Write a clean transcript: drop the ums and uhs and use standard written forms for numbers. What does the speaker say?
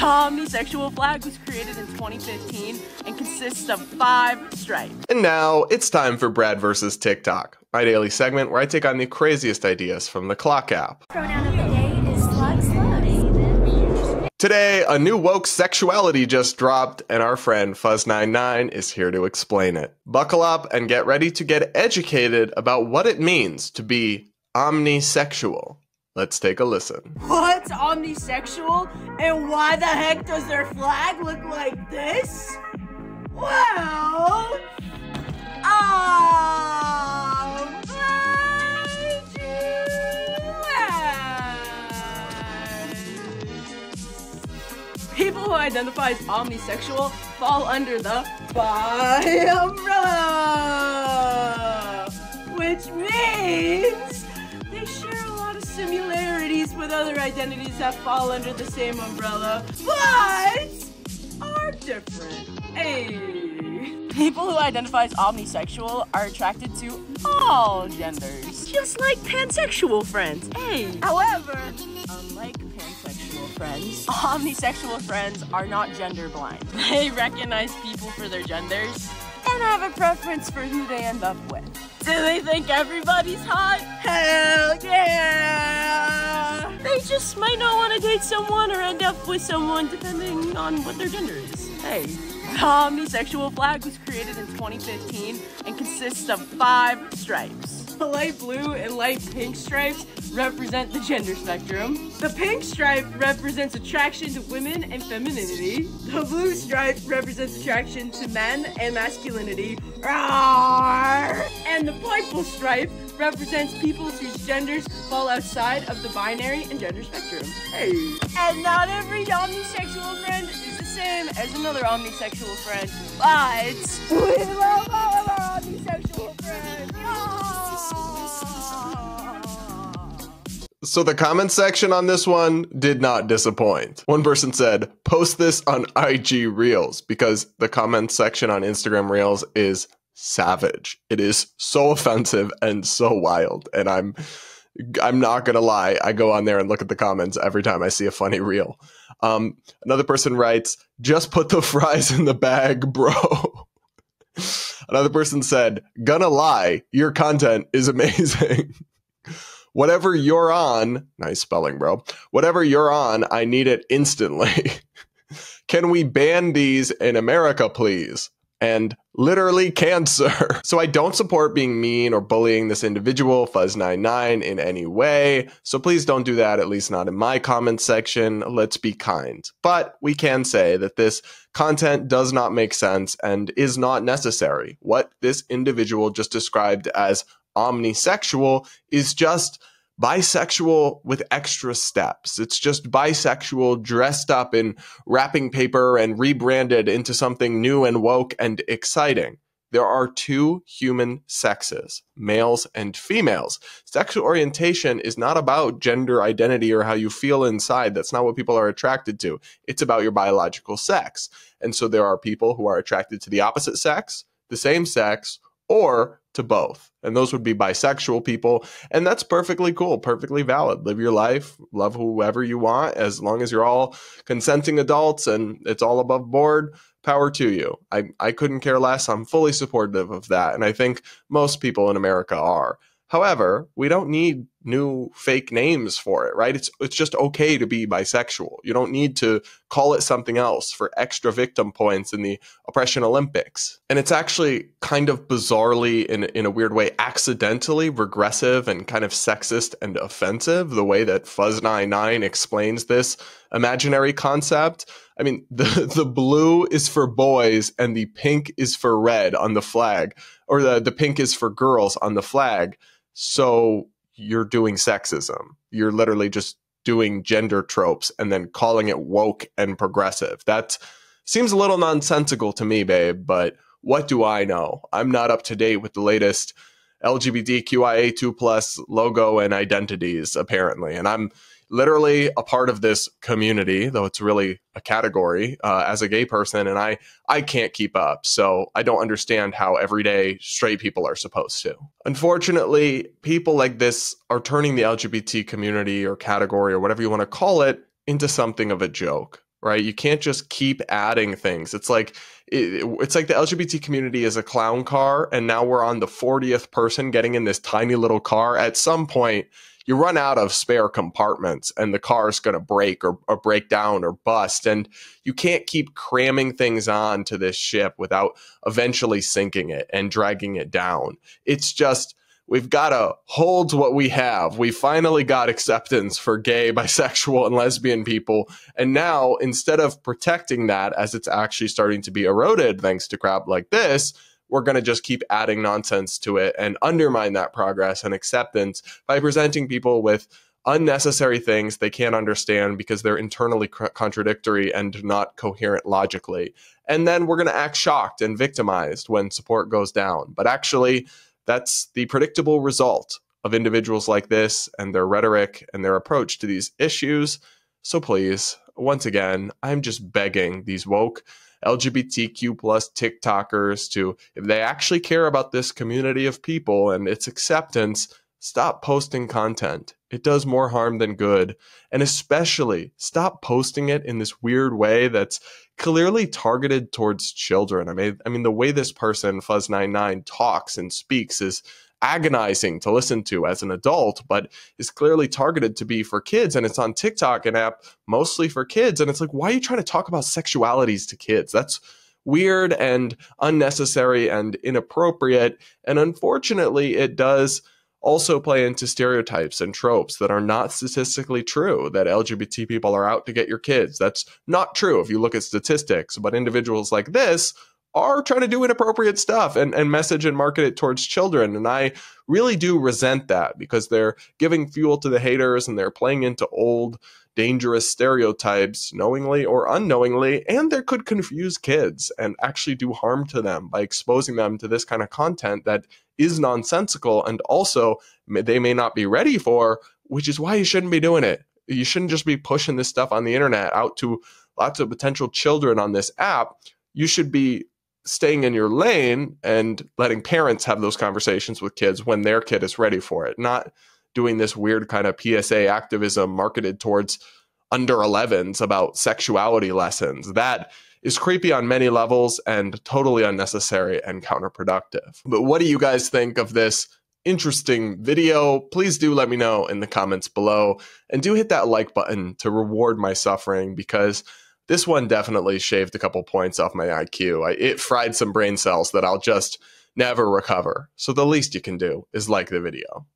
omnisexual flag was created in 2015 and consists of 5 stripes. And now it's time for Brad versus TikTok, my daily segment where I take on the craziest ideas from the Clock app. Pronoun of the day is slug. Today, a new woke sexuality just dropped, and our friend Fuzz99 is here to explain it. Buckle up and get ready to get educated about what it means to be omnisexual. Let's take a listen. What's omnisexual? And why the heck does their flag look like this? Well, people who identify as omnisexual fall under the bi umbrella, which means they share a lot of similarities with other identities that fall under the same umbrella, but are different. Hey. People who identify as omnisexual are attracted to all genders, just like pansexual friends. Hey. However, unlike pansexual friends, omnisexual friends are not gender blind. They recognize people for their genders and have a preference for who they end up with. Do they think everybody's hot? Hell yeah! They just might not want to date someone or end up with someone depending on what their gender is. Hey. The omnisexual flag was created in 2015 and consists of 5 stripes. The light blue and light pink stripes represent the gender spectrum. The pink stripe represents attraction to women and femininity. The blue stripe represents attraction to men and masculinity. And the purple stripe represents people whose genders fall outside of the binary and gender spectrum. Hey. And not every omnisexual friend is the same as another omnisexual friend, but we love all of our omnisexual friends. So the comment section on this one did not disappoint. One person said, post this on IG Reels, because the comment section on Instagram Reels is savage. It is so offensive and so wild. And I'm not gonna lie, I go on there and look at the comments every time I see a funny reel. Another person writes, just put the fries in the bag, bro. Another person said, gonna lie, your content is amazing. Whatever you're on, nice spelling, bro. Whatever you're on, I need it instantly. Can we ban these in America, please? And literally cancer. So I don't support being mean or bullying this individual, Fuzz99, in any way. So please don't do that, at least not in my comment section. Let's be kind. But we can say that this content does not make sense and is not necessary. What this individual just described as omnisexual is just bisexual with extra steps. It's just bisexual dressed up in wrapping paper and rebranded into something new and woke and exciting. There are 2 human sexes, males and females. Sexual orientation is not about gender identity or how you feel inside. That's not what people are attracted to. It's about your biological sex. And so there are people who are attracted to the opposite sex, the same sex, or to both. And those would be bisexual people. And that's perfectly cool, perfectly valid. Live your life, love whoever you want, as long as you're all consenting adults and it's all above board, power to you. I couldn't care less. I'm fully supportive of that. And I think most people in America are. However, we don't need new fake names for it, right? It's just okay to be bisexual. You don't need to call it something else for extra victim points in the Oppression Olympics. And it's actually kind of bizarrely, in a weird way, accidentally regressive and kind of sexist and offensive, the way that Fuzz99 explains this imaginary concept. I mean, the blue is for boys and the pink is for red on the flag, or the pink is for girls on the flag. So you're doing sexism. You're literally just doing gender tropes and then calling it woke and progressive. That seems a little nonsensical to me, babe, but what do I know? I'm not up to date with the latest LGBTQIA2+ logo and identities, apparently. And I'm literally a part of this community, though it's really a category, as a gay person, and I can't keep up. So I don't understand how everyday straight people are supposed to. Unfortunately, people like this are turning the LGBT community or category or whatever you want to call it into something of a joke, right? You can't just keep adding things. It's like the LGBT community is a clown car, and now we're on the 40th person getting in this tiny little car. At some point, you run out of spare compartments, and the car is going to break or break down or bust. And you can't keep cramming things on to this ship without eventually sinking it and dragging it down. It's just, we've got to hold what we have. We finally got acceptance for gay, bisexual, and lesbian people. And now, instead of protecting that as it's actually starting to be eroded thanks to crap like this, we're going to just keep adding nonsense to it and undermine that progress and acceptance by presenting people with unnecessary things they can't understand because they're internally contradictory and not coherent logically. And then we're going to act shocked and victimized when support goes down. But actually, that's the predictable result of individuals like this and their rhetoric and their approach to these issues. So please, once again, I'm just begging these woke LGBTQ plus TikTokers to, if they actually care about this community of people and its acceptance, stop posting content. It does more harm than good. And especially stop posting it in this weird way that's clearly targeted towards children. I mean, the way this person, Fuzz99, talks and speaks is agonizing to listen to as an adult, but is clearly targeted to be for kids. And it's on TikTok, an app mostly for kids. And it's like, why are you trying to talk about sexualities to kids? That's weird and unnecessary and inappropriate. And unfortunately, it does also play into stereotypes and tropes that are not statistically true, that LGBT people are out to get your kids. That's not true if you look at statistics, but individuals like this are trying to do inappropriate stuff and message and market it towards children. And I really do resent that because they're giving fuel to the haters and they're playing into old, dangerous stereotypes knowingly or unknowingly, and they could confuse kids and actually do harm to them by exposing them to this kind of content that is nonsensical and also they may not be ready for, which is why you shouldn't be doing it. You shouldn't just be pushing this stuff on the internet out to lots of potential children on this app. You should be staying in your lane and letting parents have those conversations with kids when their kid is ready for it, not doing this weird kind of PSA activism marketed towards under 11s about sexuality lessons. That is creepy on many levels and totally unnecessary and counterproductive. But what do you guys think of this interesting video? Please do let me know in the comments below, and do hit that like button to reward my suffering, because this one definitely shaved a couple points off my IQ. It fried some brain cells that I'll just never recover. So the least you can do is like the video.